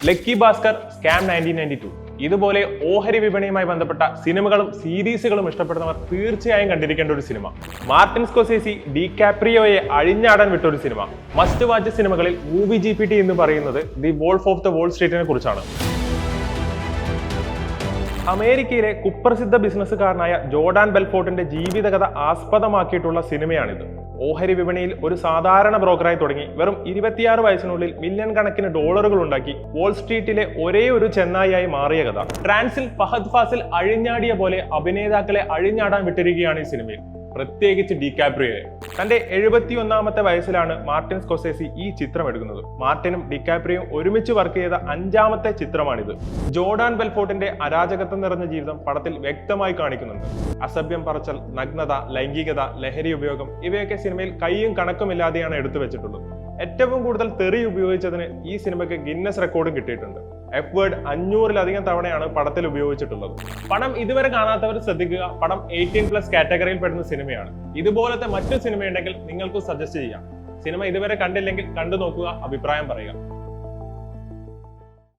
Lucky Bhaskar, scam 1992 ഇതുപോലെ ഓഹരി വിപണിയുമായി ബന്ധപ്പെട്ട സിനിമകളും സീരീസുകളും ഇഷ്ടപ്പെടുന്നവർ തീർച്ചയായും കണ്ടിരിക്കേണ്ട ഒരു സിനിമ. മാർട്ടിൻ സ്കോർസേസി ഡികാപ്രിയോയെ അഴിഞ്ഞാടാൻ വിട്ട ഒരു സിനിമ. മസ്റ്റ് വാച്ച് സിനിമകളിൽ മൂവി GPT എന്ന് പറയുന്നത് the wolf of the wall സ്ട്രീറ്റിനെ കുറിച്ചാണ്. അമേരിക്കയിലെ കുപ്രസിദ്ധ ബിസിനസ്സുകാരനായ ജോർഡാൻ ബെൽഫോർട്ടിന്റെ ജീവിതകഥ ആസ്പദമാക്കിയിട്ടുള്ള സിനിമയാണിത്. ഓഹരി വിപണിയിൽ ഒരു സാധാരണ ബ്രോക്കറായി തുടങ്ങി വെറും 26 വയസ്സിനുള്ളിൽ മില്യൺ കണക്കിന് ഡോളറുകൾ ഉണ്ടാക്കി വോൾ സ്ട്രീറ്റിലെ ഒരേ ഒരു ചെന്നായിയായി മാറിയ കഥ. ട്രാൻസിൽ ഫഹദ് ഫാസിൽ അഴിഞ്ഞാടിയ പോലെ അഭിനേതാക്കളെ അഴിഞ്ഞാടാൻ വിട്ടിരിക്കുകയാണ് ഈ സിനിമയിൽ, പ്രത്യേകിച്ച് ഡികാപ്രിയോയെ. തന്റെ 71ാമത്തെ വയസ്സിലാണ് മാർട്ടിൻ സ്കോർസേസി ഈ ചിത്രം എടുക്കുന്നത്. മാർട്ടിനും ഡികാപ്രിയോയും ഒരുമിച്ച് വർക്ക് ചെയ്ത 5ാമത്തെ ചിത്രമാണിത്. ജോർഡാൻ ബെൽഫോർട്ടിന്റെ അരാജകത്വം നിറഞ്ഞ ജീവിതം പടത്തിൽ വ്യക്തമായി കാണിക്കുന്നുണ്ട്. അസഭ്യം പറച്ചൽ, നഗ്നത, ലൈംഗികത, ലഹരി ഉപയോഗം ഇവയൊക്കെ സിനിമയിൽ കൈയും കണക്കുമില്ലാതെയാണ് എടുത്തു വെച്ചിട്ടുള്ളത്. ഏറ്റവും കൂടുതൽ തെറി ഉപയോഗിച്ചതിന് ഈ സിനിമയ്ക്ക് ഗിന്നസ് റെക്കോർഡും കിട്ടിയിട്ടുണ്ട്. എഫ് വേർഡ് 500-ലധികം തവണയാണ് പടത്തിൽ ഉപയോഗിച്ചിട്ടുള്ളത്. പടം ഇതുവരെ കാണാത്തവർ ശ്രദ്ധിക്കുക, പടം 18+ കാറ്റഗറിയിൽ പെടുന്ന സിനിമയാണ്. ഇതുപോലത്തെ മറ്റു സിനിമയുണ്ടെങ്കിൽ നിങ്ങൾക്ക് സജസ്റ്റ് ചെയ്യാം. സിനിമ ഇതുവരെ കണ്ടില്ലെങ്കിൽ കണ്ടു നോക്കുക, അഭിപ്രായം പറയുക.